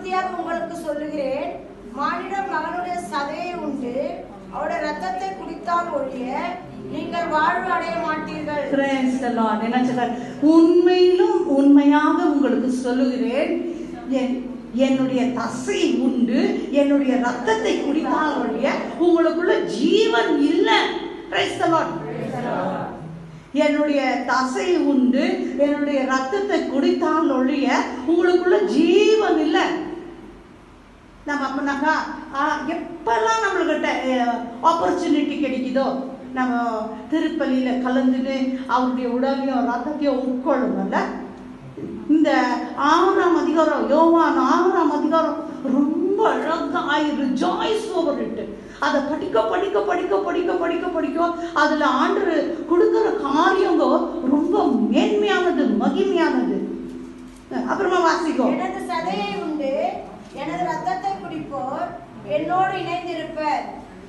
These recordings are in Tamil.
உறுதியாக உங்களுக்கு சொல்லுகிறேன், மானிட மகனுடைய சதையை உண்டு அவருடைய ரத்தத்தை குடித்தால் ஒழிய நீங்கள் வாழ்வு அடைய மாட்டீர்கள். Praise the Lord. என்ன சொல்றார்? உண்மையிலும் உண்மையாக உங்களுக்கு சொல்லுகிறேன், என்னுடைய தசை உண்டு என்னுடைய ரத்தத்தை குடித்தால் ஒழிய உங்களுக்குள்ள ஜீவன் இல்லை. Praise the Lord. என்னுடைய தசை உண்டு என்னுடைய ரத்தத்தை குடித்தால் ஒழிய உங்களுக்குள்ள ஜீவன் இல்லை. நம்ம அப்படின்னாக்கா எப்பெல்லாம் நம்மளுக்கிட்ட ஆப்பர்ச்சுனிட்டி கிடைக்குதோ நம்ம திருப்பலியில் கலந்துட்டு அவருடைய உடலையும் ரத்தத்தையும் உட்கொள்ளுங்கல்ல. இந்த 6ஆம் அதிகாரம், யோவான் 6ஆம் அதிகாரம் ரொம்ப அழகாக ரிஜாய்ஸ் ஓவர் இட். அதை படிக்க படிக்க படிக்க படிக்க படிக்க படிக்க அதில் ஆண்டவர் கொடுக்குற காரியங்க ரொம்ப மேன்மையானது, மகிமையானது. அப்புறமா வாசிக்கும், எனது சதையை உண்டு எனது ரத்தத்தை குடிப்போர் என்னோடு இணைந்திருப்பர்,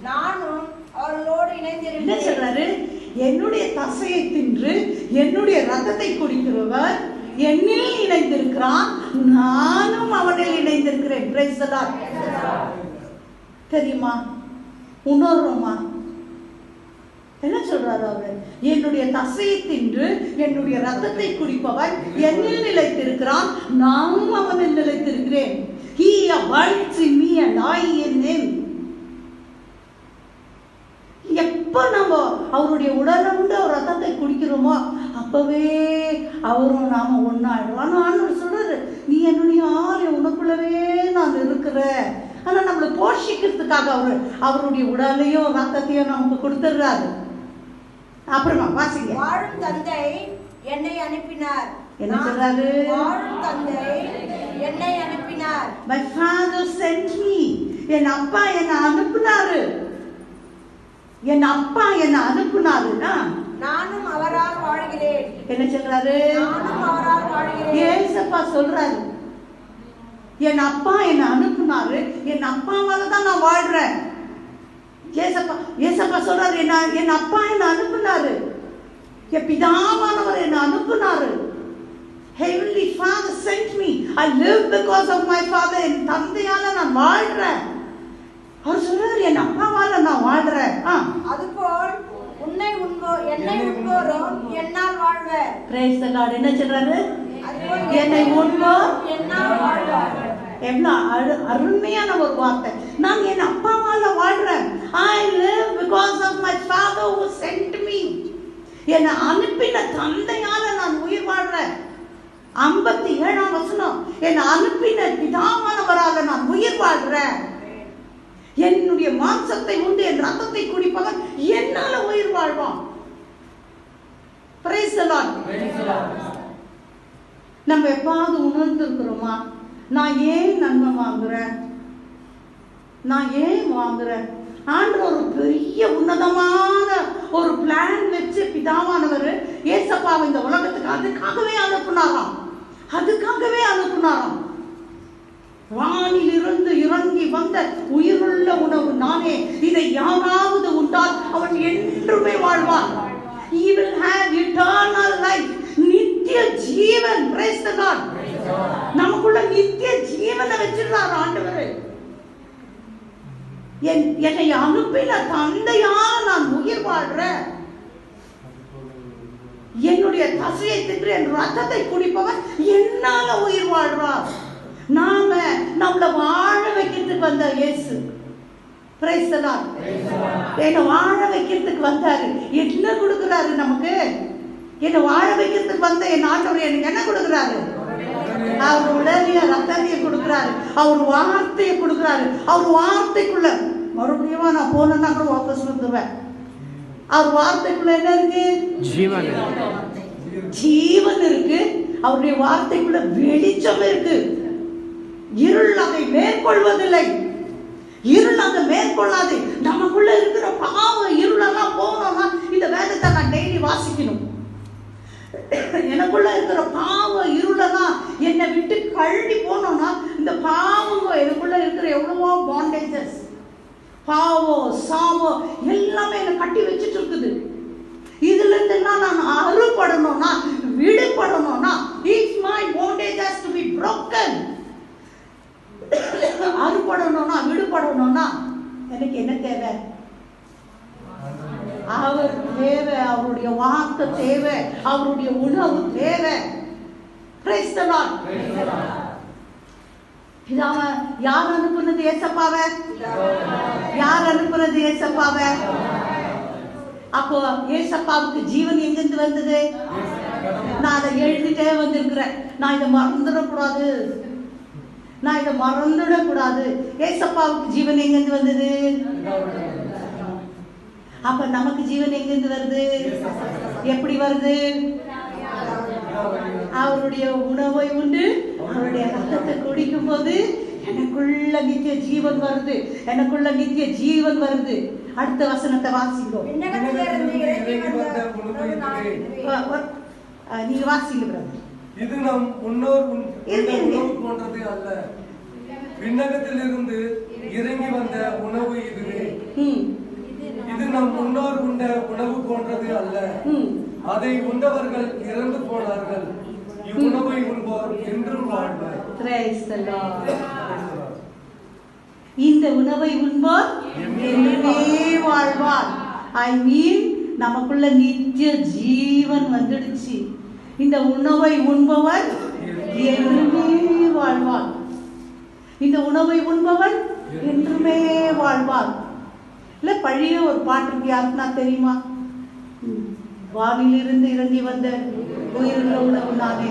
நானும் அவர்களோடு இணைந்திருப்பேன். என்ன சொல்றாரு? என்னுடைய தசையை தின்று என்னுடைய ரத்தத்தை குடிக்கிறவர் என்னில் இணைந்திருக்கிறான், நானும் அவனில் இணைந்திருக்கிறேன். Praise the Lord. தெரியுமா? உணர்றோமா? என்ன சொல்றாரு அவர்? என்னுடைய தசையை தின்று என்னுடைய ரத்தத்தை குடிப்பவன் என்னில் நிலைத்திருக்கிறான், நானும் அவனில் நிலைத்திருக்கிறேன். He abides in me and I in him. எப்ப நம்ம அவருடைய உடலை உண்டு அவர் ரத்தத்தை குடிக்கிறோமோ அப்பவே அவரும் நாம ஒன்னாயிடுவோம். ஆண்டவர் சொல்றாரு, நீ என்னுடைய ஆளு, உனக்குள்ளவே நான் இருக்கிறேன். ஆனா நம்மளை போஷிக்கிறதுக்காக அவருடைய உடலையும் ரத்தத்தையும் நமக்கு கொடுத்துடுறாரு. அப்புறமா வாசிங்க. வாழும் தந்தை என்னை அனுப்பினார். என்ன சொல்றாரு? வாழும் தந்தை என்னை அனுப்பினார். My father sent me. என் அப்பா என்னை அனுப்பினாரு. என் அப்பா என்னை அனுப்பினாருன்னா நானும் அவரால் வாழ்கிறேன். என்ன சொல்றாரு? நானும் அவரால் வாழ்கிறேன். ஏசப்பா சொல்றாரு, என் அப்பா என்னை அனுப்பினாரு, என் அப்பாவால தான் நான் வாழ்றேன். ஏசப்பா சொல்றாரு, என் அப்பா என்னை அனுப்பினாரு, என் பிதாவானவர் என்னை அனுப்பினாரு. Heavenly Father sent me. I live because of my father. என் தந்தையால நான் வாழ்றேன். அவர் சொல்றாரு, என் அப்பாவால நான் வாழ்றேன். அதுபோல் உன்னை என்னை உண்போரும் என்னால் வாழ்வர். Praise the Lord. என்ன சொல்றாரு? என்னை உண்போர் என்னால் வாழ்வர். எவ்வளவு அருமையான ஒரு வார்த்தை. நான் என் அப்பாவால வாழ்றேன். I live because of my father who sent me. என்னை அனுப்பின தந்தையால நான் உயிர் வாழ்றேன். 57ஆம் வசனம், என்னை அனுப்பின பிதாவானவரால நான் உயிர் வாழ்றேன். என்னுடைய மாம்சத்தை உண்டு என் ரத்தத்தை குடிப்பவன் என்னால உயிர் வாழ்வான். Praise the Lord. நம்ம எப்பாவது உணர்ந்திருக்கிறோமா? நான் ஏன் நன்மை வாங்குறேன்? நான் ஏன் வாங்குறேன்? ஆண்டவர் ஒரு பெரிய உன்னதமான ஒரு பிளான் வச்சு பிதாவானவர் ஏசப்பாவை இந்த உலகத்துக்கு அதுக்காகவே அனுப்புனாராம். வானிலிருந்து இறங்கி வந்த உயிருள்ள உணவு நானே, இதை யாராவது உண்டால் அவன் என்றுமே வாழ்வான். He will have eternal life. நித்திய ஜீவன். Praise the Lord. நமக்குள்ள நித்திய ஜீவனை வச்சிருக்கார் ஆண்டவர். என்னை அனுப்பின தந்தையால் நான் உயிர் வாழ்றேன். என்னுடைய தசையை தின்று என் ரத்தத்தை குடிப்பவன் என்னால உயிர் வாழ்றார். நம்மள வாழ வைக்கிறதுக்கு வந்த இயேசு. Praise the Lord. என்ன வாழ வைக்கிறதுக்கு வந்தாரு. என்ன கொடுக்கிறாரு நமக்கு? என்ன வாழ வைக்கிறதுக்கு வந்த என் ஆண்டவர் எனக்கு என்ன கொடுக்கிறாரு? அவர் உடலிய ரத்தத்தையை கொடுக்கிறாரு. அவர் வார்த்தையை கொடுக்கிறாரு. அவர் வார்த்தைக்குள்ள மறுபடியும் நான் போனா கூட வாபஸ் வந்துருவேன். அவர் வார்த்தைக்குள்ள என்ன இருக்கு? ஜீவன் இருக்கு. அவருடைய வார்த்தைக்குள்ள வெளிச்சம் இருக்கு. இருள் அதை மேற்கொள்வதில்லை. இருள் அதை மேற்கொள்ளாது. நமக்குள்ள இருக்கிற பாவ இருளெல்லாம் போகணும்னா இந்த வேதத்தை நான் டெய்லி வாசிக்கணும். எனக்குள்ள இருக்கிற பாவ இருளெல்லாம் என்னை விட்டு கழட்டி போனோம்னா இந்த பாவங்க எனக்குள்ள இருக்கிற எவ்வளவோ பாண்டேஜஸ், பாவம் சாவம் எல்லாமே என்னை கட்டி வச்சுட்டு இருக்குது. இதுல இருந்தெல்லாம் நான் அறுபடணும்னா விடுபடணும்னா, if my bondage has to be broken, எனக்கு என்ன தேவை? அவர் தேவை, அவருடைய வார்த்தை தேவை, அவருடைய உணவு தேவை. Praise the Lord. இதாம யார் அனுப்புனது? ஏசப்பாவை. யார் அனுப்புறது? ஏசப்பாவை. அப்போ ஏசப்பாவுக்கு ஜீவன் எங்கிருந்து வந்தது? நான் அதை எழுதிட்டே வந்திருக்கிறேன். நான் இதை மறந்துடக்கூடாது, நான் இதை மறந்துடக்கூடாது. ஏசப்பாவுக்கு ஜீவன் எங்கிருந்து வந்தது? அப்ப நமக்கு ஜீவன் எங்கிருந்து வருது? எப்படி வருது? அவருடைய உணவை உண்டு அவருடைய ரத்தத்தை குடிக்கும் போது எனக்குள்ள நித்திய ஜீவன் வருது, எனக்குள்ள நித்திய ஜீவன் வருது. அடுத்த வசனத்தை வாசிங்கோ. நீங்க வாசிங்க பிரதர். இது நம் முன்னோர் உணவு போன்றது அல்ல, விண்ணகத்திலிருந்து இறங்கி வந்த உணவு இதுவே. இது நம் முன்னோர் உண்ட உணவு போன்றது அல்ல, அதை உண்டவர்கள் இறந்து போனார்கள். இவ்வுணவை உண்போர் என்றும் வாழ்வர். Praise the Lord. இந்த உணவை உண்போர் என்றுமே வாழ்வார். ஐ மீன் நமக்குள்ள நித்திய ஜீவன் வந்துடுச்சு. இந்த உணவை உண்பவன் என்றுமே வாழ்வான். இந்த உணவை உண்பவன் என்றுமே வாழ்வான். இல்ல பழைய ஒரு பாட்டு யாருக்குன்னா தெரியுமா? வானிலிருந்து இறங்கி வந்த உயிருள்ள உணவு நானே.